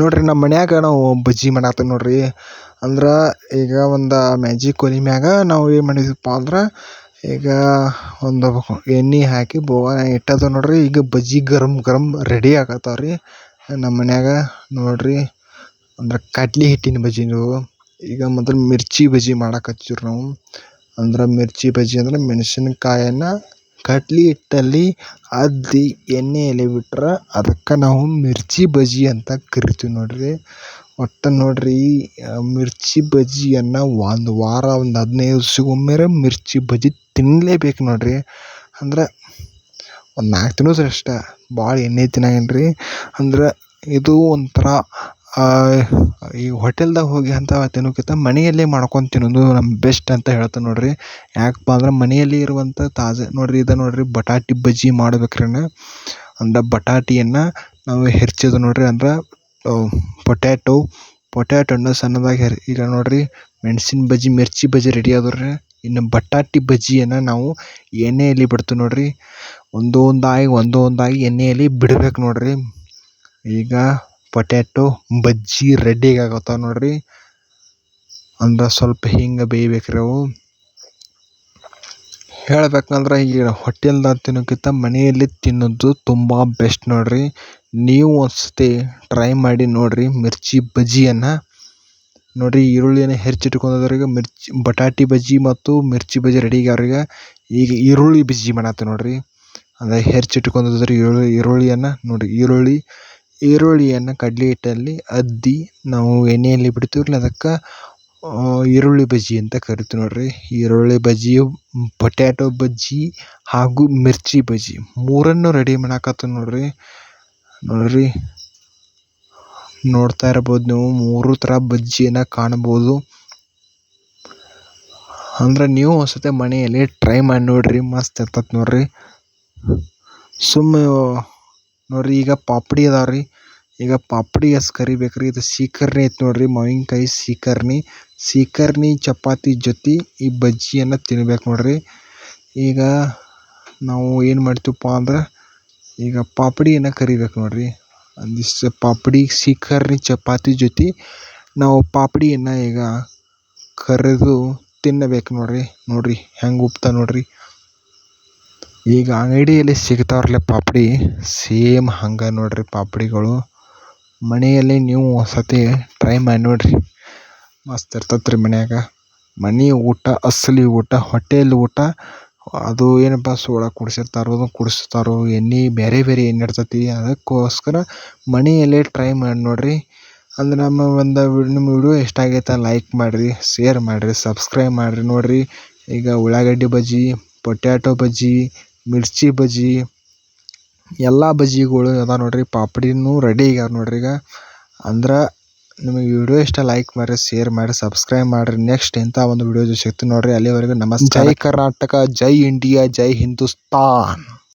ನೋಡ್ರಿ ನಮ್ಮ ಮನ್ಯಾಗ ನಾವು ಬಜ್ಜಿ ಮಾಡಾತ್ತೀವಿ ನೋಡ್ರಿ. ಅಂದ್ರೆ ಈಗ ಒಂದು ಮ್ಯಾಜಿಕ್ ಒಲೆ ಮ್ಯಾಗ ನಾವು ಏನು ಮಾಡಿದ್ವಿಪ್ಪ ಅಂದ್ರೆ ಈಗ ಒಂದು ಎಣ್ಣೆ ಹಾಕಿ ಬೋಗಣ ಇಟ್ಟದ ನೋಡ್ರಿ. ಈಗ ಬಜ್ಜಿ ಗರಂ ಗರಂ ರೆಡಿ ಆಗತ್ತಾವ ರೀ ನಮ್ಮ ಮನ್ಯಾಗ. ನೋಡ್ರಿ ಅಂದ್ರೆ ಕಡ್ಲಿ ಹಿಟ್ಟಿನ ಬಜ್ಜಿ ನೀವು. ಈಗ ಮೊದಲು ಮಿರ್ಚಿ ಬಜ್ಜಿ ಮಾಡಕತ್ತೀವ್ರಿ ನಾವು. ಅಂದ್ರೆ ಮಿರ್ಚಿ ಬಜ್ಜಿ ಅಂದ್ರೆ ಮೆಣಸಿನಕಾಯನ್ನು ಕಡ್ಲಿ ಹಿಟ್ಟಲ್ಲಿ ಅದ್ದಿ ಎಣ್ಣೆಯಲ್ಲಿ ಬಿಟ್ರೆ ಅದಕ್ಕೆ ನಾವು ಮಿರ್ಚಿ ಬಜ್ಜಿ ಅಂತ ಕರಿತೀವಿ ನೋಡ್ರಿ. ಒಟ್ಟು ನೋಡ್ರಿ ಮಿರ್ಚಿ ಬಜ್ಜಿಯನ್ನು ಒಂದು ವಾರ ಒಂದು 15 ದಿವ್ಸಕ್ಕೊಮ್ಮೆ ಮಿರ್ಚಿ ಬಜ್ಜಿ ತಿನ್ನಲೇಬೇಕು ನೋಡ್ರಿ. ಅಂದ್ರೆ ಒಂದು 4 ತಿನ್ನೋದು ಅಷ್ಟೇ, ಭಾಳ ಎಣ್ಣೆ ತಿನ್ನಂಗಿಲ್ಲ ರೀ. ಅಂದ್ರೆ ಇದು ಒಂಥರ ಈ ಹೋಟೆಲ್ದಾಗ ಹೋಗಿ ಅಂತ ತಿನ್ನೋಕ್ಕಿಂತ ಮನೆಯಲ್ಲೇ ಮಾಡ್ಕೊಂಡು ತಿನ್ನೋದು ನಮ್ಮ ಬೆಸ್ಟ್ ಅಂತ ಹೇಳ್ತೇನೆ ನೋಡ್ರಿ. ಯಾಕಪ್ಪ ಅಂದ್ರೆ ಮನೆಯಲ್ಲಿ ಇರುವಂಥ ತಾಜಾ ನೋಡ್ರಿ. ಇದು ನೋಡ್ರಿ ಬಟಾಟೆ ಬಜ್ಜಿ ಮಾಡ್ಬೇಕ್ರಿ. ಅಂದ್ರೆ ಬಟಾಟಿಯನ್ನು ನಾವು ಹೆಚ್ಚೋದು ನೋಡ್ರಿ. ಅಂದ್ರೆ ಪೊಟ್ಯಾಟೋನ ಸಣ್ಣದಾಗಿ ಈಗ ನೋಡ್ರಿ ಮೆಣಸಿನ ಬಜ್ಜಿ ಮಿರ್ಚಿ ಬಜ್ಜಿ ರೆಡಿ ಆದವ್ರಿ. ಇನ್ನು ಬಟಾಟೆ ಬಜ್ಜಿಯನ್ನು ನಾವು ಎಣ್ಣೆಯಲ್ಲಿ ಬಿಡ್ತೀವಿ ನೋಡ್ರಿ. ಒಂದೊಂದಾಗಿ ಎಣ್ಣೆಯಲ್ಲಿ ಬಿಡ್ಬೇಕು ನೋಡ್ರಿ. ಈಗ ಪೊಟ್ಯಾಟೊ ಬಜ್ಜಿ ರೆಡಿ ಆಗತ್ತಾವ ನೋಡ್ರಿ. ಅಂದ್ರೆ ಸ್ವಲ್ಪ ಹಿಂಗೆ ಬೇಯ್ಬೇಕ್ರಿ ಅವು. ಹೇಳ್ಬೇಕಂದ್ರೆ ಈಗ ಹೋಟೆಲ್ದಾಗ ತಿನ್ನೋಕ್ಕಿಂತ ಮನೆಯಲ್ಲಿ ತಿನ್ನೋದು ತುಂಬ ಬೆಸ್ಟ್ ನೋಡ್ರಿ. ನೀವು ಒಂದ್ಸತಿ ಟ್ರೈ ಮಾಡಿ ನೋಡ್ರಿ ಮಿರ್ಚಿ ಬಜ್ಜಿಯನ್ನು. ನೋಡ್ರಿ ಈರುಳ್ಳಿಯನ್ನು ಹೆಚ್ಚಿಟ್ಕೊಂಡವ್ರಿಗೆ ಬಟಾಟೆ ಬಜ್ಜಿ ಮತ್ತು ಮಿರ್ಚಿ ಬಜ್ಜಿ ರೆಡಿ ಆಗ್ಯಾವ್ರಿಗೆ. ಈಗ ಈರುಳ್ಳಿ ಬಜ್ಜಿ ಮಾಡತ್ತೆ ನೋಡ್ರಿ. ಅಂದರೆ ಹೆಚ್ಚಿಟ್ಕೊಂಡ್ರಿ ಈರುಳ್ಳಿಯನ್ನು ನೋಡ್ರಿ. ಈರುಳ್ಳಿಯನ್ನು ಕಡ್ಲೆ ಹಿಟ್ಟಲ್ಲಿ ಅದ್ದಿ ನಾವು ಎಣ್ಣೆಯಲ್ಲಿ ಬಿಡ್ತೀವ್ರಿ. ಅದಕ್ಕೆ ಈರುಳ್ಳಿ ಬಜ್ಜಿ ಅಂತ ಕರಿತೀವಿ ನೋಡ್ರಿ. ಈರುಳ್ಳಿ ಬಜ್ಜಿ, ಪೊಟ್ಯಾಟೊ ಬಜ್ಜಿ ಹಾಗೂ ಮಿರ್ಚಿ ಬಜ್ಜಿ ಮೂರನ್ನು ರೆಡಿ ಮಾಡಾಕತ್ತೀವಿ ನೋಡ್ರಿ. ನೋಡ್ತಾ ಇರ್ಬೋದು ನೀವು 3 ಥರ ಬಜ್ಜಿಯನ್ನು ಕಾಣ್ಬೋದು. ಅಂದ್ರೆ ನೀವು ಒಂದ್ಸತಿ ಮನೆಯಲ್ಲಿ ಟ್ರೈ ಮಾಡಿ ನೋಡ್ರಿ, ಮಸ್ತ್ ಇರ್ತದೆ ನೋಡ್ರಿ. ನೋಡ್ರಿ ಈಗ ಪಾಪಡಿ ಅದಾವ್ರಿ. ಈಗ ಪಾಪಡಿ ಕರಿಬೇಕ್ರಿ. ಇದು ಸೀಕರ್ಣಿ ಐತೆ ನೋಡ್ರಿ, ಮಾವಿನಕಾಯಿ ಸೀಕರ್ಣಿ ಚಪಾತಿ ಜೊತೆ ಈ ಬಜ್ಜಿಯನ್ನು ತಿನ್ಬೇಕು ನೋಡ್ರಿ. ಈಗ ನಾವು ಏನು ಮಾಡ್ತೀವಪ್ಪ ಅಂದ್ರೆ ಈಗ ಪಾಪಡಿಯನ್ನು ಕರಿಬೇಕು ನೋಡ್ರಿ. ಒಂದಿಷ್ಟು ಪಾಪಡಿ ಸೀಕರ್ಣಿ ಚಪಾತಿ ಜೊತೆ ನಾವು ಪಾಪಡಿಯನ್ನು ಈಗ ಕರಿದು ತಿನ್ನಬೇಕು ನೋಡ್ರಿ ಹೆಂಗೆ ಉಪ್ತಾ ನೋಡ್ರಿ. ಈಗ ಅಂಗಡಿಯಲ್ಲಿ ಸಿಗ್ತಾವ್ರಲ್ಲ ಪಾಪಡಿ, ಸೇಮ್ ಹಂಗೆ ನೋಡ್ರಿ ಪಾಪಡಿಗಳು. ಮನೆಯಲ್ಲಿ ನೀವು ಒಂದ್ಸತಿ ಟ್ರೈ ಮಾಡಿ ನೋಡ್ರಿ, ಮಸ್ತ್ ಇರ್ತೈತೆ ರೀ ಮನ್ಯಾಗ. ಮನೆ ಊಟ ಅಸಲಿ ಊಟ. ಹೋಟೆಲ್ ಊಟ ಅದು ಏನಪ್ಪ ಸೋಡಾ ಕುಡಿಸ್ತಾರೋ ಎಣ್ಣೆ ಬೇರೆ ಎಣ್ಣೆ ಇರ್ತೈತಿ. ಅದಕ್ಕೋಸ್ಕರ ಮನೆಯಲ್ಲೇ ಟ್ರೈ ಮಾಡಿ ನೋಡ್ರಿ. ಅಂದ್ರೆ ನಮ್ಮ ವಿಡಿಯೋ ಇಷ್ಟ ಆಗೈತೆ ಲೈಕ್ ಮಾಡಿರಿ, ಶೇರ್ ಮಾಡಿರಿ, ಸಬ್ಸ್ಕ್ರೈಬ್ ಮಾಡಿರಿ ನೋಡ್ರಿ. ಈಗ ಉಳ್ಳಾಗಡ್ಡಿ ಬಜ್ಜಿ, ಪೊಟ್ಯಾಟೊ ಬಜ್ಜಿ, ಮಿರ್ಚಿ ಬಜ್ಜಿ ಎಲ್ಲ ಬಜ್ಜಿಗಳು ಅದ ನೋಡ್ರಿ. ಪಾಪಡಿನೂ ರೆಡಿ ಆಗ್ಯಾವ ನೋಡ್ರಿ ಈಗ. ಅಂದ್ರೆ ನಿಮಗೆ ವಿಡಿಯೋ ಇಷ್ಟ ಲೈಕ್ ಮಾಡಿರಿ, ಶೇರ್ ಮಾಡಿರಿ, ಸಬ್ಸ್ಕ್ರೈಬ್ ಮಾಡಿರಿ. ನೆಕ್ಸ್ಟ್ ಇಂಥ ಒಂದು ವಿಡಿಯೋ ಸಿಗ್ತೀನಿ ನೋಡ್ರಿ. ಅಲ್ಲಿವರೆಗೂ ನಮಸ್ಕಾರ. ಜೈ ಕರ್ನಾಟಕ, ಜೈ ಇಂಡಿಯಾ, ಜೈ ಹಿಂದೂಸ್ತಾನ್.